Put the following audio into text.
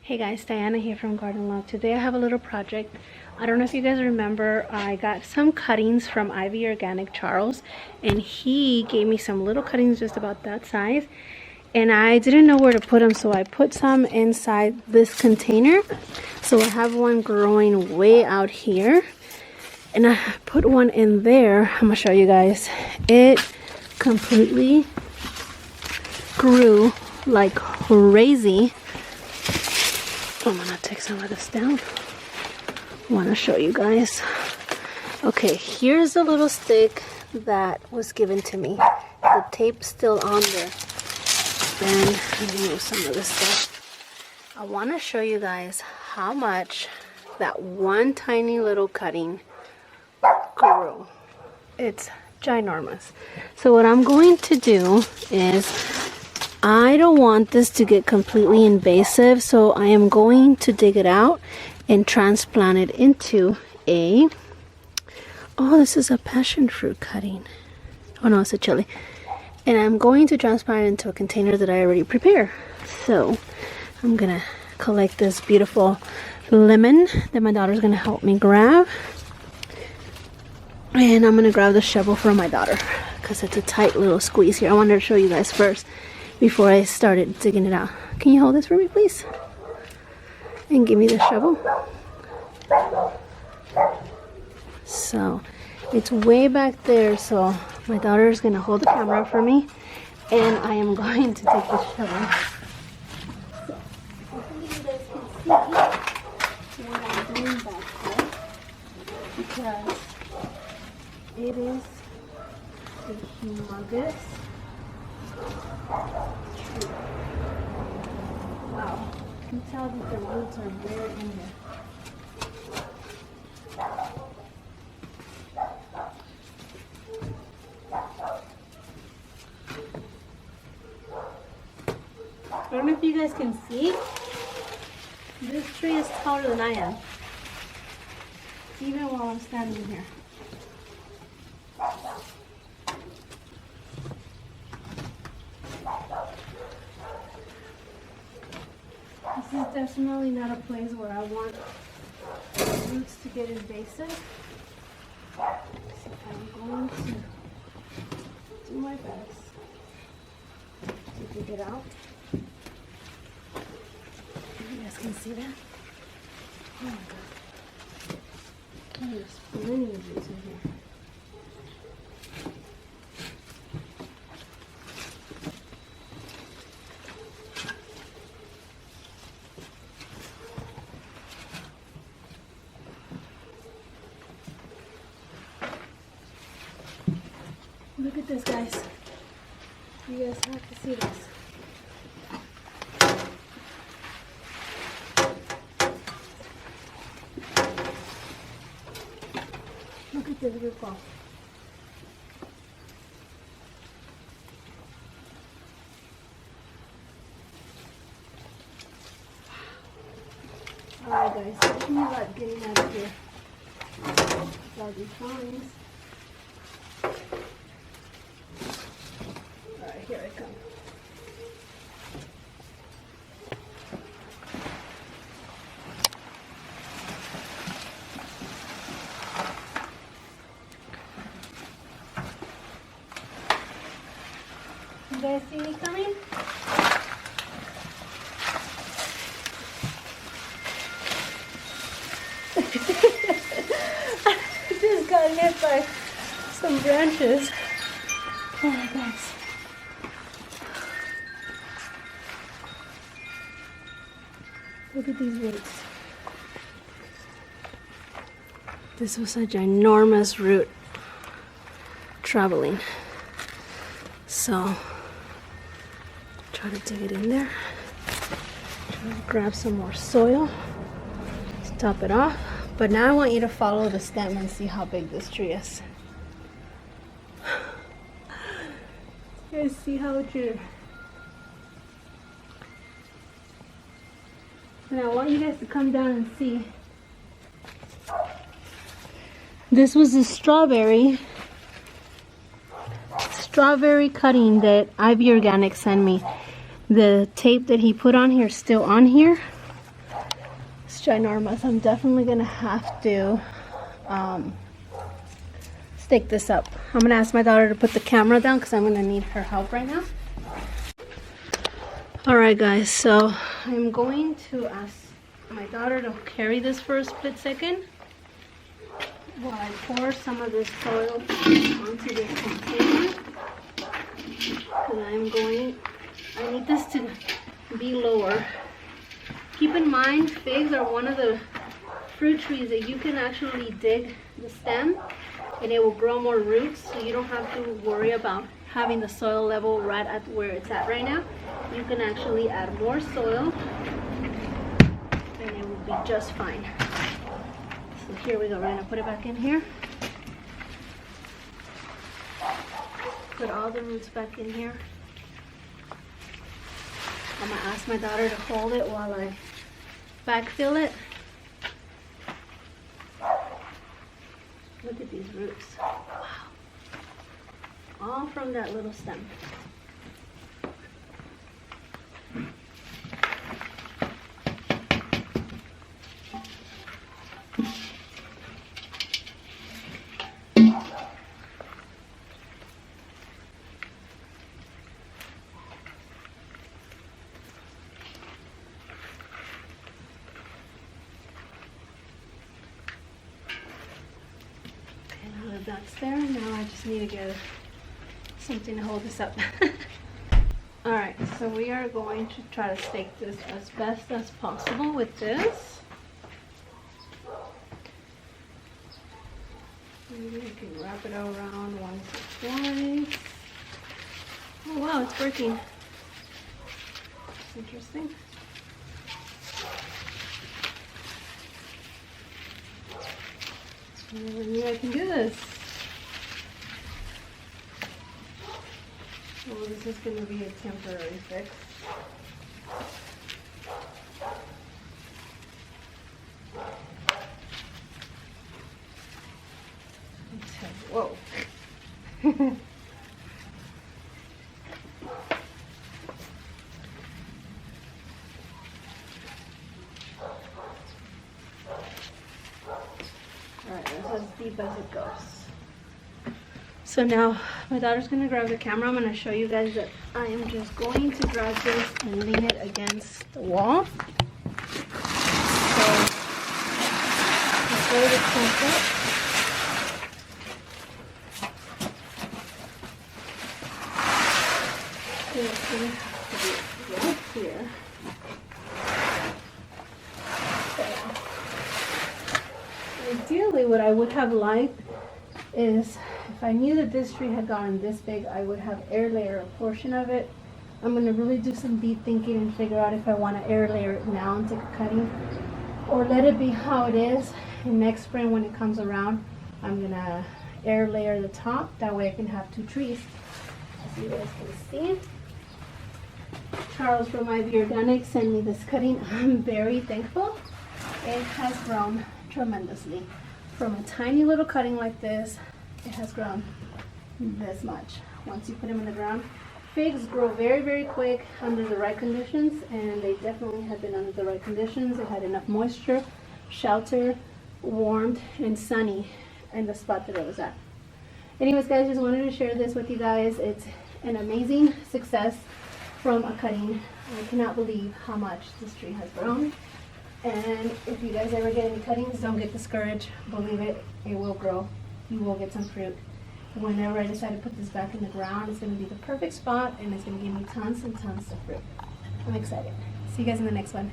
Hey guys, Diana here from Garden Love. Today I have a little project. I don't know if you guys remember, I got some cuttings from Ivy Organic Charles, and he gave me some little cuttings just about that size, and I didn't know where to put them, so I put some inside this container. So I have one growing way out here, and I put one in there. I'm gonna show you guys. It completely grew like crazy. I'm gonna take some of this down. I want to show you guys. Okay, here's a little stick that was given to me. The tape's still on there. Then let me move some of this stuff. I want to show you guys how much that one tiny little cutting grew. It's ginormous. So what I'm going to do is, I don't want this to get completely invasive, so I am going to dig it out and transplant it into a, oh, this is a passion fruit cutting. Oh no, it's a chili. And I'm going to transplant it into a container that I already prepare. So I'm gonna collect this beautiful lemon that my daughter's gonna help me grab. And I'm gonna grab the shovel from my daughter because it's a tight little squeeze here. I wanted to show you guys first before I started digging it out. Can you hold this for me, please? And give me the shovel. So it's way back there, so my daughter is going to hold the camera for me, and I am going to take the shovel. So hopefully you guys can see what I'm doing back there, because it is a humongous tree. Wow, you can tell that the roots are very in there. I don't know if you guys can see, this tree is taller than I am, even while I'm standing here. This is definitely not a place where I want the roots to get invasive. So I'm going to do my best to dig it out. You guys can see that? Oh my god. There's plenty of roots in here. Look at this, guys. You guys have to see this. Look at this root ball. Alright guys, wish me luck getting out of here. Doggy finds. Alright, here I come. You guys see me coming? I just got hit by some branches. Oh my gosh. Look at these roots. This was a ginormous root traveling. So try to dig it in there. Try to grab some more soil. Top it off. But now I want you to follow the stem and see how big this tree is. You guys see how it's. And I want you guys to come down and see. This was a strawberry cutting that Ivy Organic sent me. The tape that he put on here is still on here. It's ginormous. I'm definitely gonna have to stake this up. I'm gonna ask my daughter to put the camera down because I'm gonna need her help right now. Alright guys, so I'm going to ask my daughter to carry this for a split second while I pour some of this soil onto this container. Because I need this to be lower. Keep in mind, figs are one of the fruit trees that you can actually dig the stem and it will grow more roots, so you don't have to worry about having the soil level right at where it's at right now. You can actually add more soil and it will be just fine. So here we go, we're gonna put it back in here. Put all the roots back in here. I'm gonna ask my daughter to hold it while I backfill it. Look at these roots. Wow. All from that little stem. That's there. Now I just need to get something to hold this up. Alright, so we are going to try to stake this as best as possible with this. Maybe I can wrap it around once or twice. Oh wow, it's working. That's interesting. I never knew I can do this. Well, this is going to be a temporary fix. Whoa. Alright, that's as deep as it goes. So now my daughter's going to grab the camera. I'm going to show you guys that I am just going to grab this and lean it against the wall. So before the trumpet, it's going to have to be right here. Ideally, what I would have liked is, if I knew that this tree had gotten this big, I would have air layer a portion of it. I'm going to really do some deep thinking and figure out if I want to air layer it now and take a cutting, or let it be how it is. And next spring when it comes around, I'm going to air layer the top. That way I can have two trees. As you guys can see. Charles from Ivy Organic sent me this cutting. I'm very thankful. It has grown tremendously. From a tiny little cutting like this, it has grown this much. Once you put them in the ground, figs grow very, very quick under the right conditions, and they definitely have been under the right conditions. They had enough moisture, shelter, warmth, and sunny in the spot that it was at. Anyways, guys, just wanted to share this with you guys. It's an amazing success from a cutting. I cannot believe how much this tree has grown. And if you guys ever get any cuttings, don't get discouraged. Believe it, it will grow. You will get some fruit. Whenever I decide to put this back in the ground, it's going to be the perfect spot, and it's going to give me tons and tons of fruit. I'm excited. See you guys in the next one.